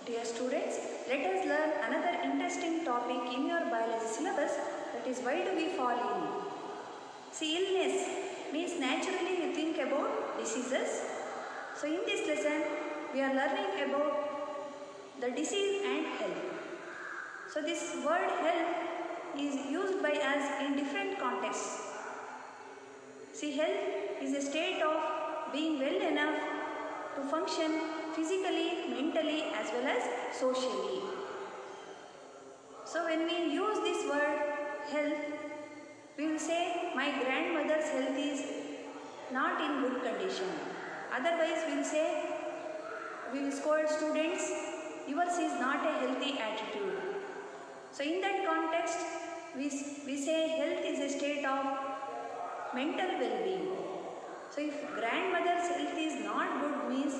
Dear students, let us learn another interesting topic in your biology syllabus, that is why do we fall ill? See, illness means naturally you think about diseases. So in this lesson we are learning about the disease and health. So this word health is used by us in different contexts. See, health is a state of being well enough to function physically, mentally as well as socially. So when we use this word health, we will say my grandmother's health is not in good condition. Otherwise we will scold students, yours is not a healthy attitude. So in that context, we say health is a state of mental well-being. So if grandmother's health is not good means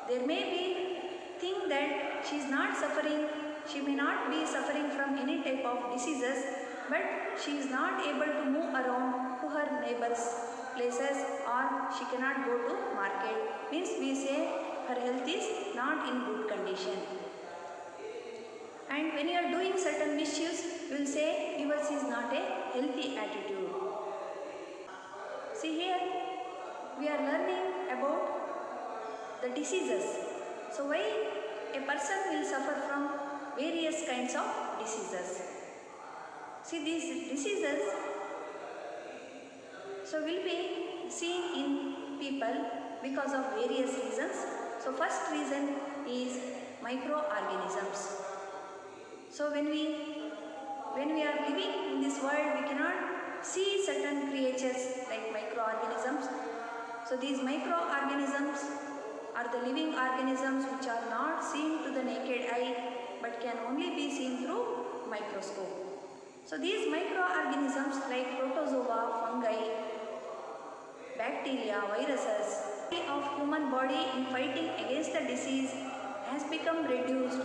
there may be think that she is not suffering, she may not be suffering from any type of diseases, but she is not able to move around to her neighbors' places or she cannot go to market. Means we say her health is not in good condition. And when you are doing certain mischiefs, you will say yours is not a healthy attitude. See, here we are learning about the diseases. So why a person will suffer from various kinds of diseases? See, these diseases will be seen in people because of various reasons. So first reason is microorganisms. So when we are living in this world, we cannot see certain creatures like microorganisms. So these microorganisms are the living organisms which are not seen to the naked eye but can only be seen through microscope. So these microorganisms like protozoa, fungi, bacteria, viruses of human body in fighting against the disease has become reduced.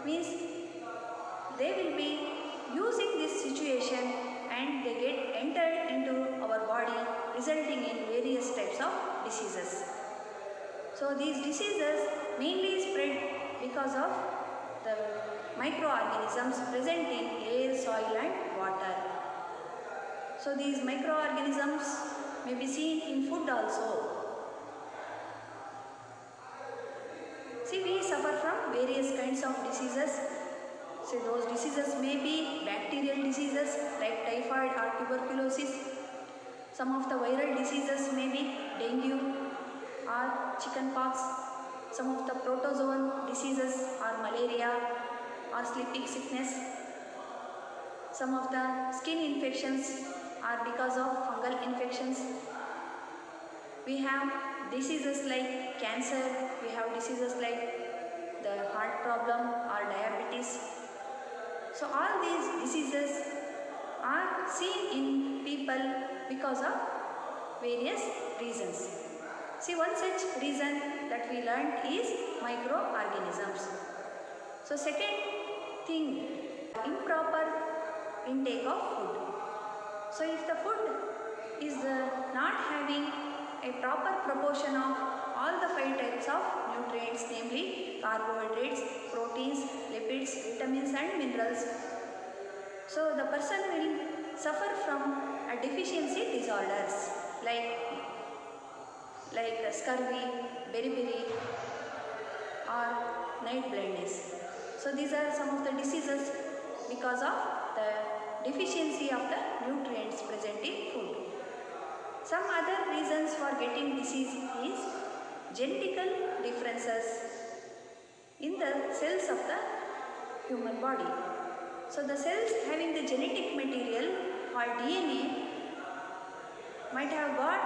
Means they will be using this situation and they get entered into our body, resulting in various types of diseases. So these diseases mainly spread because of the microorganisms present in air, soil and water. So these microorganisms may be seen in food also. See, we suffer from various kinds of diseases. So those diseases may be bacterial diseases like typhoid or tuberculosis. Some of the viral diseases may be dengue or chickenpox. Some of the protozoan diseases are malaria or sleeping sickness. Some of the skin infections are because of fungal infections. We have diseases like cancer, we have diseases like the heart problem or diabetes. So all these diseases are seen in people because of various reasons. See, one such reason that we learned is microorganisms. So second thing, improper intake of food. So if the food is not having a proper proportion of all the 5 types of nutrients, namely carbohydrates, proteins, lipids, vitamins and minerals, so the person will suffer from a deficiency disorders like scurvy, beriberi or night blindness. So these are some of the diseases because of the deficiency of the nutrients present in food. Some other reasons for getting disease is genetical differences in the cells of the human body. So the cells having the genetic material or DNA might have got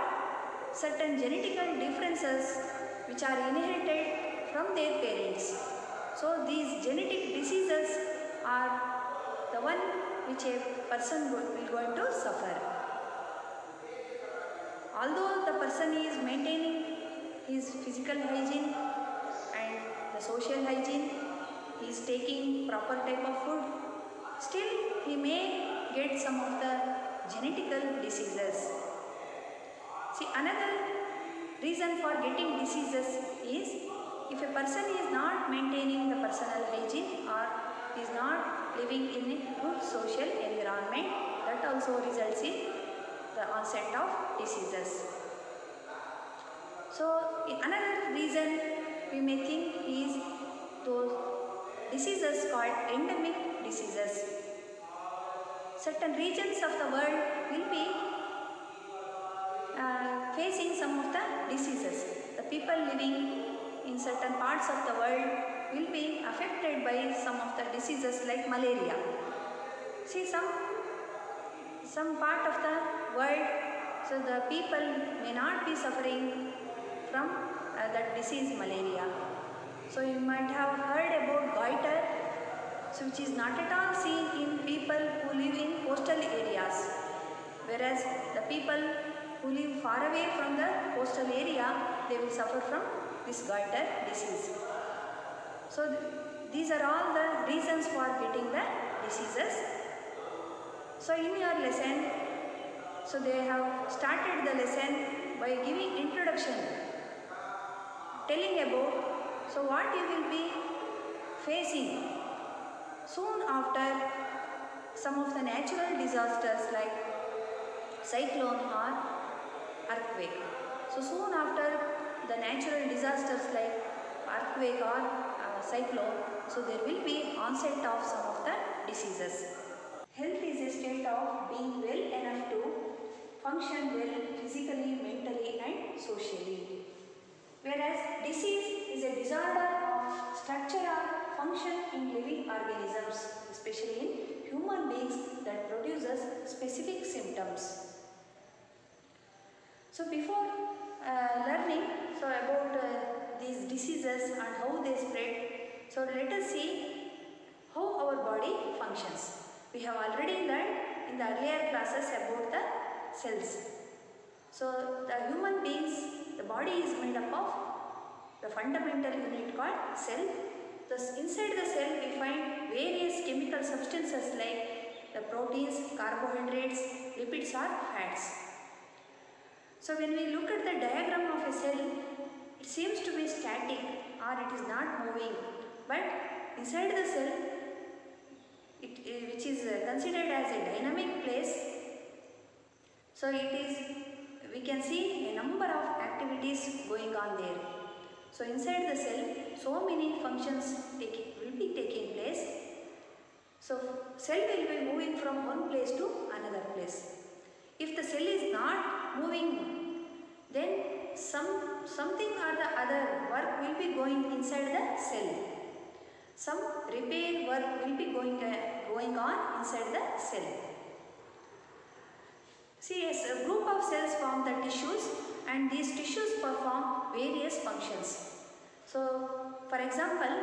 certain genetical differences which are inherited from their parents. So these genetic diseases are the one which a person will going to suffer. Although the person is maintaining his physical hygiene and the social hygiene, he is taking proper type of food, still he may get some of the genetical diseases. See, another reason for getting diseases is if a person is not maintaining the personal hygiene or is not living in a good social environment, that also results in the onset of diseases. So another reason we may think is those diseases called endemic diseases. Certain regions of the world will be facing some of the diseases. The people living in certain parts of the world will be affected by some of the diseases like malaria. See, some part of the world, so the people may not be suffering from that disease malaria. So you might have heard about goiter, so which is not at all seen in people who live in coastal areas, whereas the people who live far away from the coastal area, they will suffer from this goiter disease. So these are all the reasons for getting the diseases. So in your lesson, so they have started the lesson by giving introduction, telling about so what you will be facing soon after some of the natural disasters like cyclone or earthquake. So soon after the natural disasters like earthquake or cyclone, so there will be onset of some of the diseases. Health is a state of being well enough to function well physically, mentally and socially. Whereas disease is a disorder of structure or function in living organisms, especially in human beings, that produces specific symptoms. So before learning about these diseases and how they spread, so let us see how our body functions. We have already learned in the earlier classes about the cells. So the human beings, the body is made up of the fundamental unit called cell. Thus inside the cell we find various chemical substances like the proteins, carbohydrates, lipids or fats. So when we look at the diagram of a cell, it seems to be static or it is not moving, but inside the cell, which is considered as a dynamic place, so we can see a number of activities going on there. So inside the cell, so many functions will be taking place. So cell will be moving from one place to another place. If the cell is not moving, then something or the other work will be going inside the cell. Some repair work will be going on inside the cell. See, yes, a group of cells form the tissues and these tissues perform various functions. So, for example,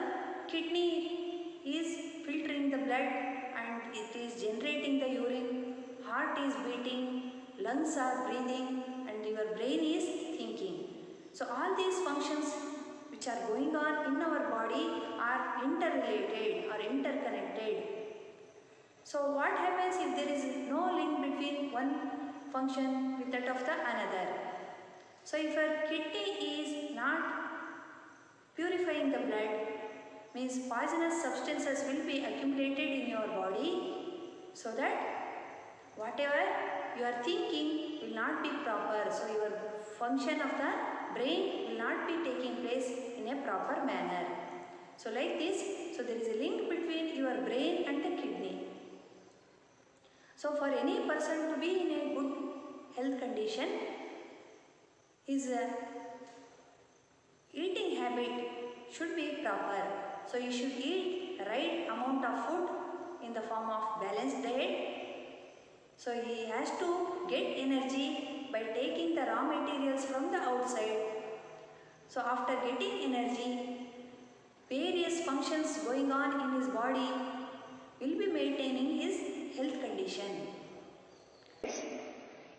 kidney is filtering the blood and it is generating the urine, heart is beating, lungs are breathing and your brain is thinking. So, all these functions which are going on in our body are interrelated or interconnected. So, what happens if there is no link between one function with that of the another? So, if your kidney is not purifying the blood, means poisonous substances will be accumulated in your body, so that whatever you are thinking will not be proper. So your function of the brain will not be taking place in a proper manner. So like this, so there is a link between your brain and the kidney. So for any person to be in a good health condition, his eating habit should be proper. So you should eat the right amount of food in the form of balanced diet. So he has to get energy by taking the raw materials from the outside. So after getting energy, various functions going on in his body will be maintaining his health condition.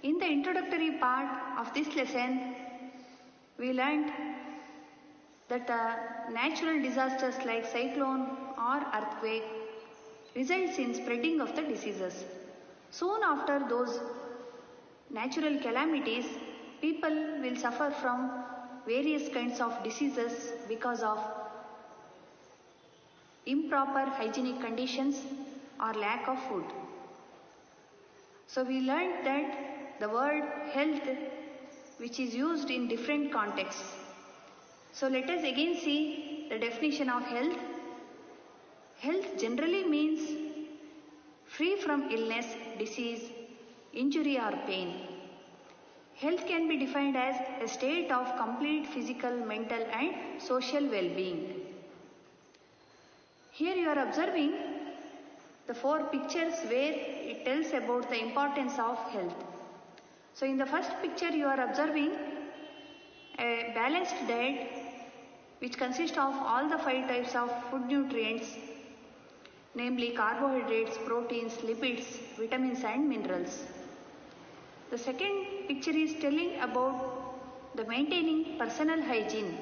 In the introductory part of this lesson, we learned that natural disasters like cyclone or earthquake results in spreading of the diseases. Soon after those natural calamities, people will suffer from various kinds of diseases because of improper hygienic conditions or lack of food. So we learned that the word health, which is used in different contexts. So let us again see the definition of health. Health generally means free from illness, disease, injury or pain. Health can be defined as a state of complete physical, mental and social well-being. Here you are observing the 4 pictures where it tells about the importance of health. So in the first picture you are observing a balanced diet which consists of all the 5 types of food nutrients, namely carbohydrates, proteins, lipids, vitamins and minerals. The second picture is telling about the maintaining personal hygiene.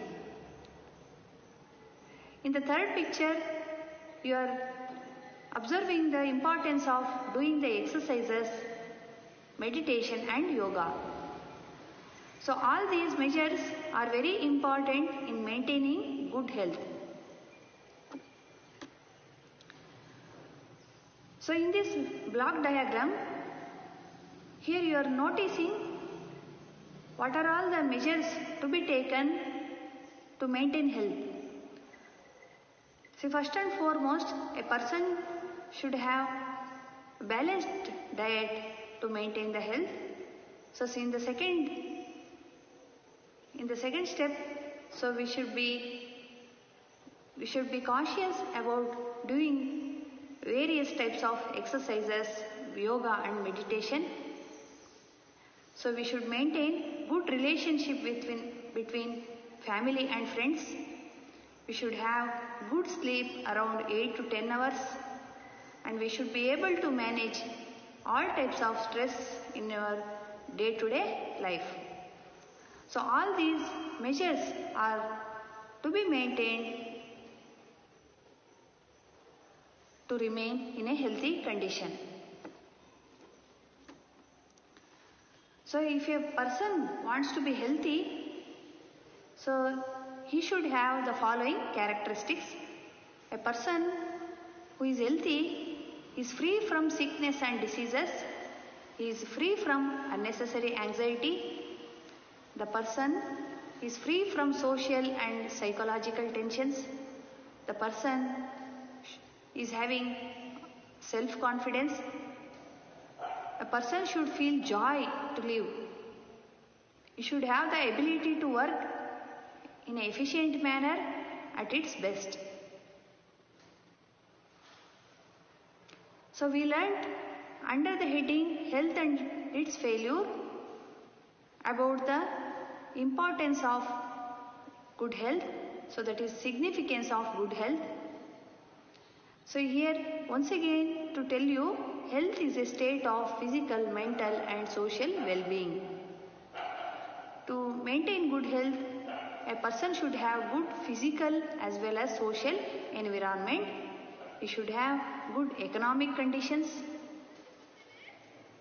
In the third picture, you are observing the importance of doing the exercises, meditation and yoga. So all these measures are very important in maintaining good health. So in this block diagram, here you are noticing what are all the measures to be taken to maintain health. See, first and foremost, a person should have a balanced diet to maintain the health. So see, in the second step, so we should be cautious about doing various types of exercises, yoga and meditation. So we should maintain good relationship between family and friends. We should have good sleep around 8 to 10 hours, and we should be able to manage all types of stress in our day-to-day life. So all these measures are to be maintained to remain in a healthy condition. So if a person wants to be healthy, so he should have the following characteristics. A person who is healthy is free from sickness and diseases. He is free from unnecessary anxiety. The person is free from social and psychological tensions. The person is having self-confidence. A person should feel joy to live. He should have the ability to work in an efficient manner at its best. So we learnt under the heading Health and its Failure about the importance of good health. So that is significance of good health. So here once again to tell you, health is a state of physical, mental and social well-being. To maintain good health, a person should have good physical as well as social environment. He should have good economic conditions.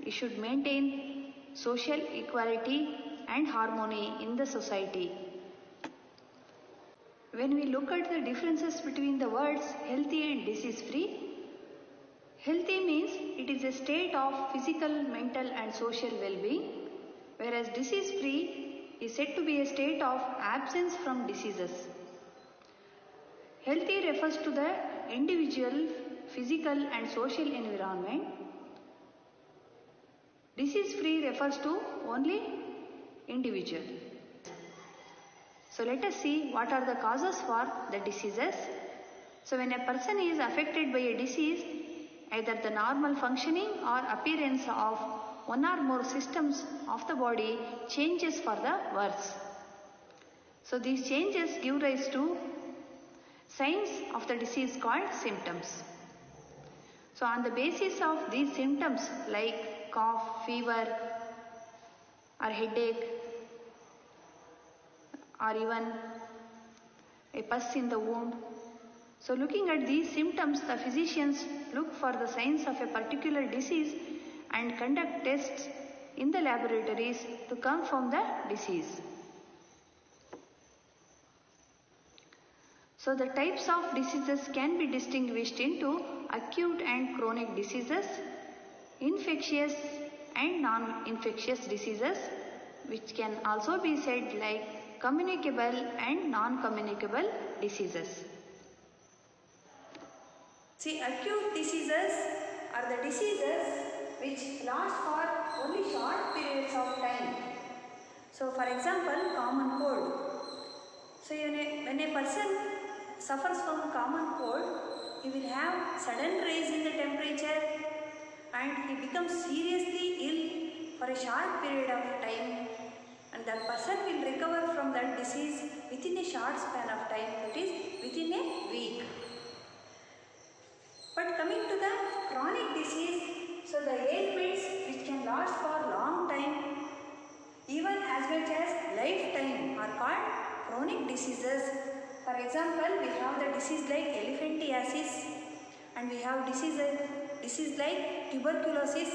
He should maintain social equality and harmony in the society. When we look at the differences between the words healthy and disease-free, healthy means it is a state of physical, mental and social well-being, whereas disease-free is said to be a state of absence from diseases. Healthy refers to the individual, physical and social environment. Disease-free refers to only individual. So let us see what are the causes for the diseases. So when a person is affected by a disease, either the normal functioning or appearance of one or more systems of the body changes for the worse. So these changes give rise to signs of the disease called symptoms. So on the basis of these symptoms like cough, fever or headache or even a pus in the wound. So looking at these symptoms, the physicians look for the signs of a particular disease and conduct tests in the laboratories to confirm the disease. So the types of diseases can be distinguished into acute and chronic diseases, infectious and non-infectious diseases, which can also be said like communicable and non-communicable diseases. See, acute diseases are the diseases which last for only short periods of time. So for example, common cold. So when a person suffers from common cold, he will have sudden rise in the temperature and he becomes seriously ill for a short period of time, and that person will recover from that disease within a short span of time, that is within a week. But coming to the chronic disease, so the ailments which can last for long time, even as much as lifetime, are called chronic diseases. For example, we have the disease like elephantiasis, and we have disease like tuberculosis,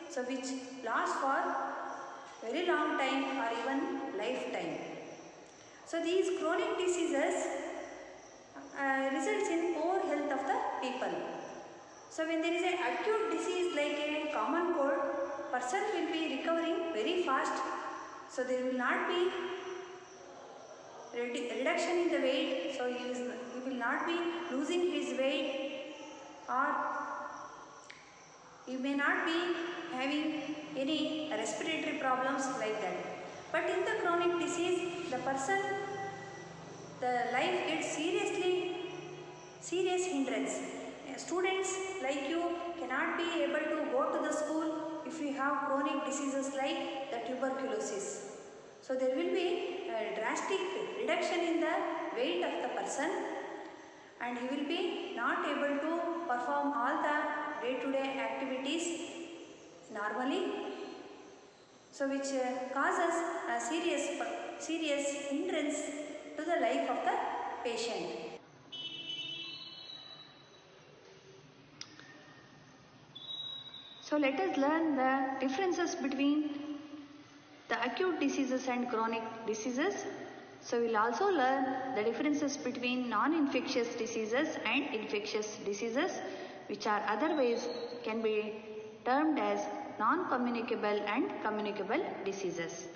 so which lasts for very long time or even lifetime. So these chronic diseases results in poor health of the people. So when there is an acute disease like a common cold, person will be recovering very fast. So there will not be reduction in the weight. So he will not be losing his weight, or he may not be having any respiratory problems like that. But in the chronic disease, the life gets serious hindrance. Students like you cannot be able to go to the school if you have chronic diseases like the tuberculosis. So there will be a drastic reduction in the weight of the person, and he will be not able to perform all the day-to-day activities normally. So which causes a serious hindrance to the life of the patient. So let us learn the differences between the acute diseases and chronic diseases. So we will also learn the differences between non-infectious diseases and infectious diseases, which are otherwise can be termed as non-communicable and communicable diseases.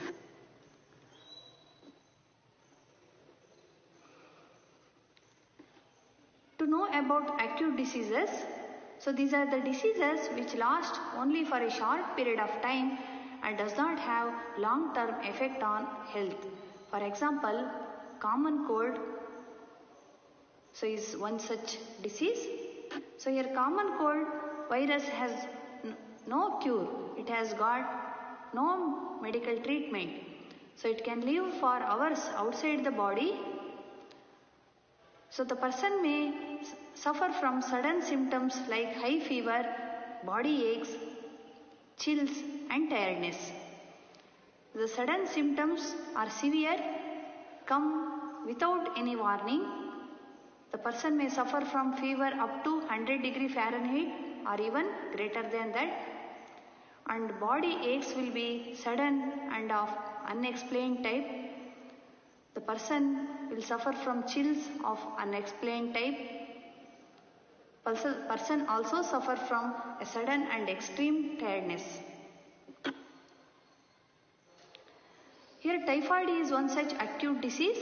To know about acute diseases, so these are the diseases which last only for a short period of time and does not have long-term effect on health. For example, common cold, so is one such disease. So here common cold virus has no cure, it has got no medical treatment. So it can live for hours outside the body. So the person may suffer from sudden symptoms like high fever, body aches, chills and tiredness. The sudden symptoms are severe, come without any warning. The person may suffer from fever up to 100° Fahrenheit or even greater than that. And body aches will be sudden and of unexplained type. The person will suffer from chills of unexplained type. Person also suffer from a sudden and extreme tiredness. Here typhoid is one such acute disease.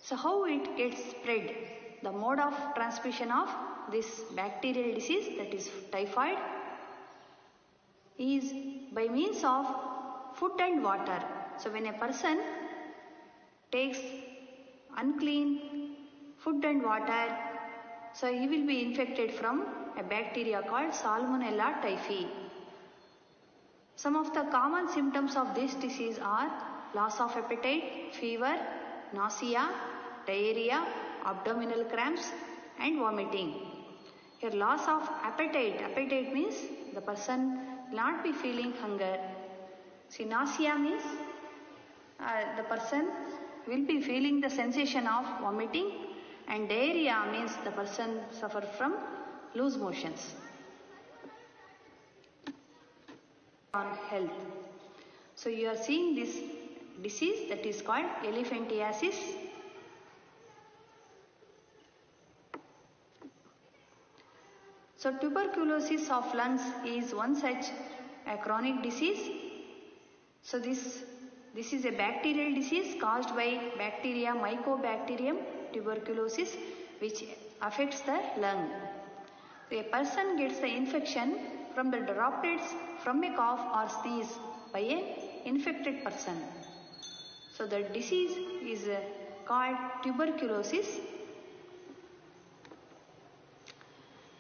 So how it gets spread? The mode of transmission of this bacterial disease, that is typhoid, is by means of food and water. So when a person takes unclean food and water, so he will be infected from a bacteria called Salmonella typhi. Some of the common symptoms of this disease are loss of appetite, fever, nausea, diarrhea, abdominal cramps and vomiting. Here loss of appetite. Appetite means the person will not be feeling hunger. See, nausea means the person will be feeling the sensation of vomiting, and diarrhea means the person suffers from loose motions. On health. So you are seeing this disease that is called elephantiasis. So tuberculosis of lungs is one such a chronic disease. So this is a bacterial disease caused by bacteria Mycobacterium tuberculosis, which affects the lung. So a person gets the infection from the droplets from a cough or sneeze by an infected person. So the disease is called tuberculosis.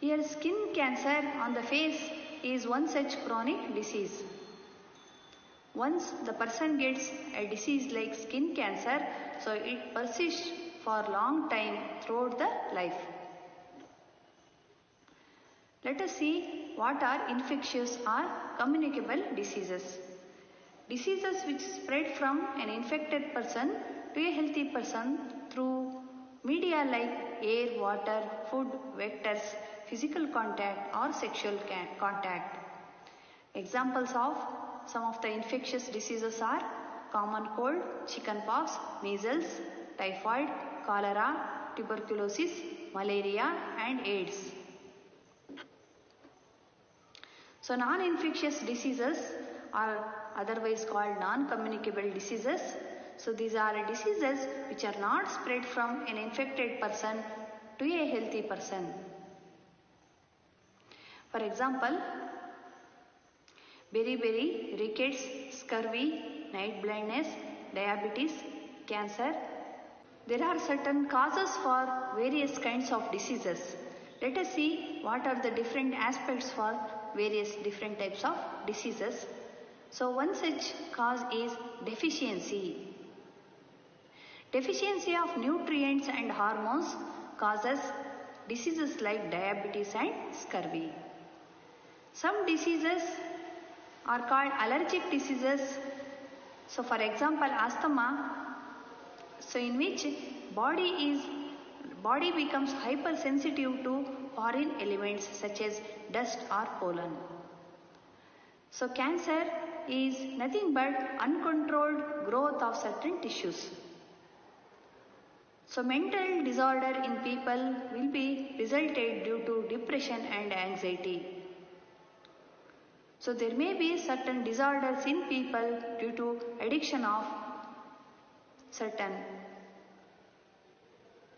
Here skin cancer on the face is one such chronic disease. Once the person gets a disease like skin cancer, so it persists for long time throughout the life. Let us see what are infectious or communicable diseases. Diseases which spread from an infected person to a healthy person through media like air, water, food, vectors, physical contact or sexual contact. Examples of some of the infectious diseases are common cold, chickenpox, measles, typhoid, cholera, tuberculosis, malaria and AIDS. So non-infectious diseases are otherwise called non-communicable diseases. So these are diseases which are not spread from an infected person to a healthy person. For example, beriberi, rickets, scurvy, night blindness, diabetes, cancer. There are certain causes for various kinds of diseases. Let us see what are the different aspects for various different types of diseases. So one such cause is deficiency. Deficiency of nutrients and hormones causes diseases like diabetes and scurvy. Some diseases are called allergic diseases. So for example, asthma, so in which body becomes hypersensitive to foreign elements such as dust or pollen. So cancer is nothing but uncontrolled growth of certain tissues. So mental disorder in people will be resulted due to depression and anxiety. So there may be certain disorders in people due to addiction of certain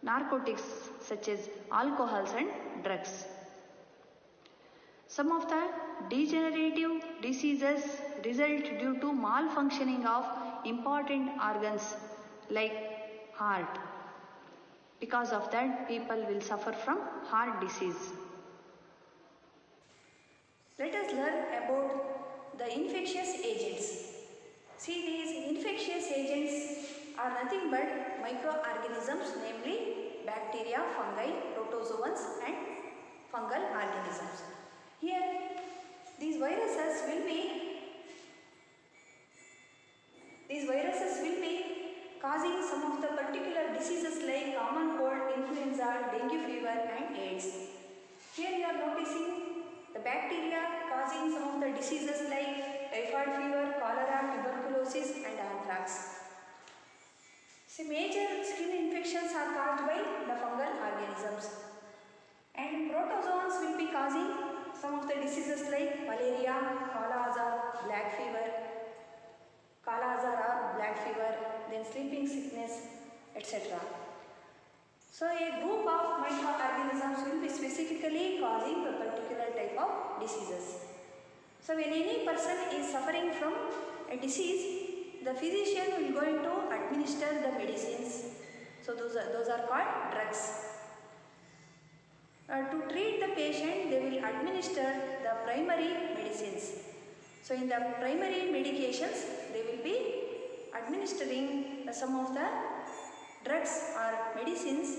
narcotics such as alcohols and drugs. Some of the degenerative diseases result due to malfunctioning of important organs like heart. Because of that, people will suffer from heart disease. Let us learn about the infectious agents. See, these infectious agents are nothing but microorganisms, namely bacteria, fungi, protozoans and fungal organisms. Here, these viruses will be causing some of the particular diseases like common cold, influenza, dengue fever and AIDS. Here you are noticing the bacteria causing some of the diseases like typhoid fever, cholera, tuberculosis and anthrax. See, major skin infections are caused by the fungal organisms. And protozoans will be causing some of the diseases like malaria, Kala Azar or black fever, then sleeping sickness, etc. So a group of microorganisms will be specifically causing a particular type of diseases. So when any person is suffering from a disease, the physician will going to administer the medicines. So those are called drugs. To treat the patient, they will administer the primary medicines. So in the primary medications, they will be administering some of the drugs or medicines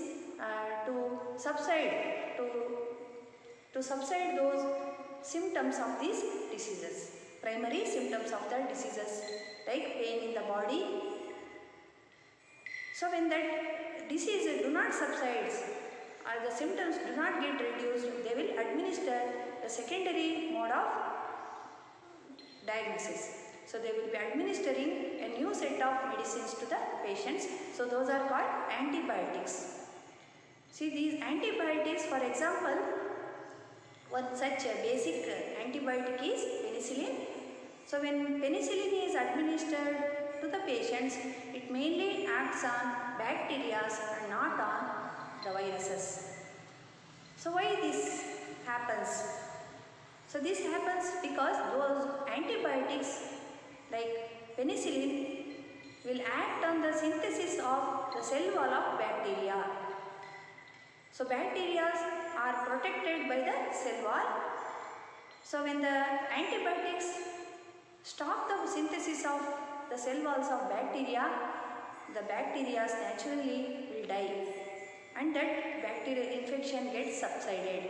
to subside those symptoms of these diseases. Primary symptoms of the diseases like pain in the body. So when that disease do not subside or the symptoms do not get reduced, they will administer the secondary mode of diagnosis. So they will be administering a new set of medicines to the patients. So those are called antibiotics. See, these antibiotics, for example, One such basic antibiotic is penicillin. So when penicillin is administered to the patients, it mainly acts on bacteria and not on the viruses. So why this happens? So this happens because those antibiotics like penicillin will act on the synthesis of the cell wall of bacteria. So bacteria are protected by the cell wall. So when the antibiotics stop the synthesis of the cell walls of bacteria, the bacteria naturally will die and that bacterial infection gets subsided.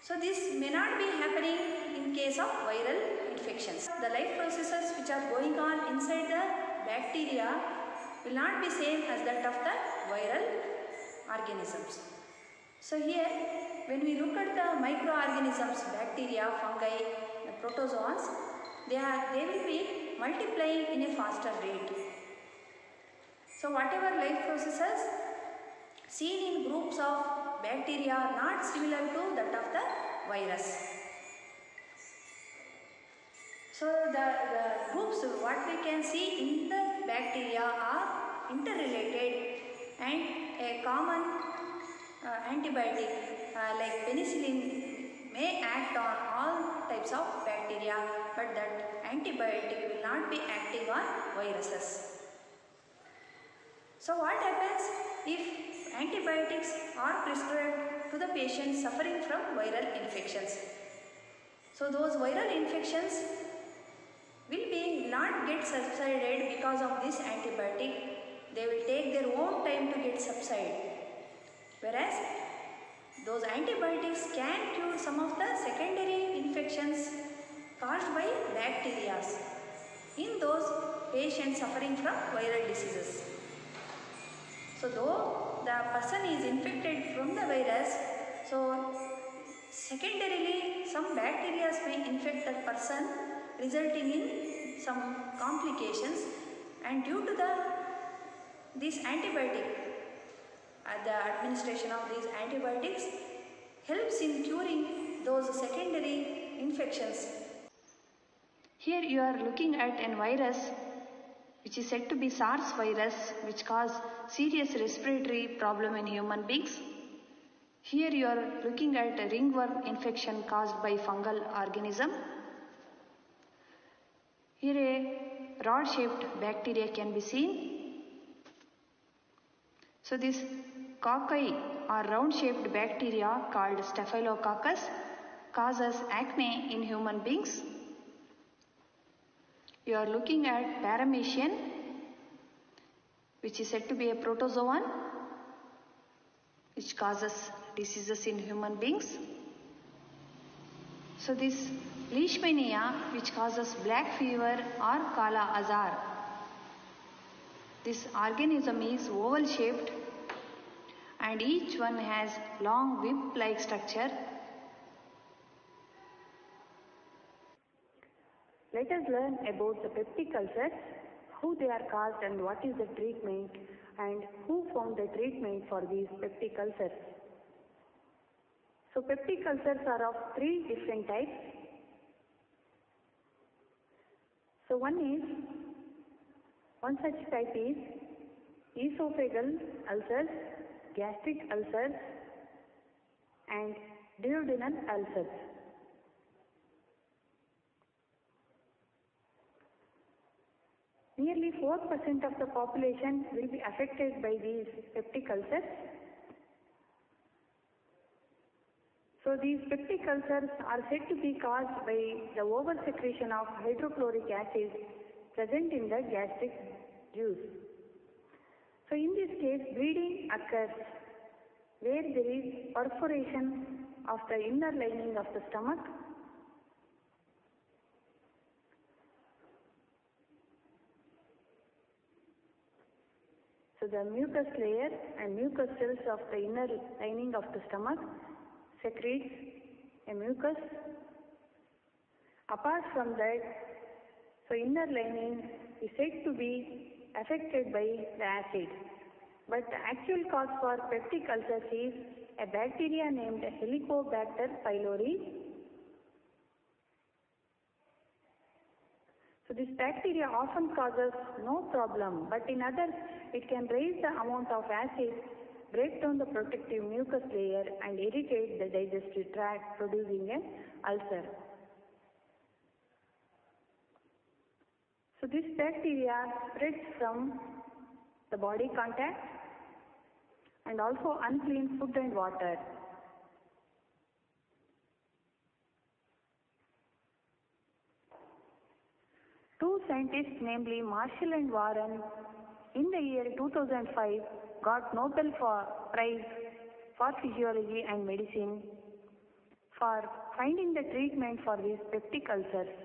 So this may not be happening in case of viral infections. The life processes which are going on inside the bacteria will not be same as that of the viral organisms. So here when we look at the microorganisms, bacteria, fungi, the protozoans, they will be multiplying in a faster rate. So whatever life processes seen in groups of bacteria are not similar to that of the virus. So the groups what we can see in the bacteria are interrelated, and a common antibiotic like penicillin may act on all types of bacteria, but that antibiotic will not be acting on viruses. So what happens if antibiotics are prescribed to the patient suffering from viral infections? So those viral infections will not get subsided because of this antibiotic. They will take their own time to get subsided. Whereas those antibiotics can cure some of the secondary infections caused by bacteria in those patients suffering from viral diseases. So though the person is infected from the virus, so secondarily some bacteria may infect that person, resulting in some complications, and due to this antibiotic, the administration of these antibiotics helps in curing those secondary infections. Here you are looking at a virus which is said to be SARS virus, which causes serious respiratory problem in human beings. Here you are looking at a ringworm infection caused by fungal organism. Here a rod-shaped bacteria can be seen. So this cocci or round-shaped bacteria called Staphylococcus causes acne in human beings. You are looking at Paramecium, which is said to be a protozoan, which causes diseases in human beings. So this Leishmania, which causes black fever or Kala Azar. This organism is oval shaped and each one has long whip-like structure. Let us learn about the peptic ulcers, how they are caused and what is the treatment, and who found the treatment for these peptic ulcers. So peptic ulcers are of 3 different types. So one such type is esophageal ulcers, gastric ulcers and duodenal ulcers. Nearly 4% of the population will be affected by these peptic ulcers. So these peptic ulcers are said to be caused by the over-secretion of hydrochloric acid present in the gastric juice. So in this case, bleeding occurs where there is perforation of the inner lining of the stomach. So the mucus layer and mucus cells of the inner lining of the stomach secretes a mucus. Apart from that, so inner lining is said to be affected by the acid. But the actual cause for peptic ulcers is a bacteria named Helicobacter pylori. So this bacteria often causes no problem, but in others it can raise the amount of acid, break down the protective mucus layer and irritate the digestive tract, producing an ulcer. So this bacteria spreads from the body contact and also unclean food and water. Two scientists, namely Marshall and Warren, in the year 2005 got Nobel Prize for Physiology and Medicine for finding the treatment for these peptic ulcers.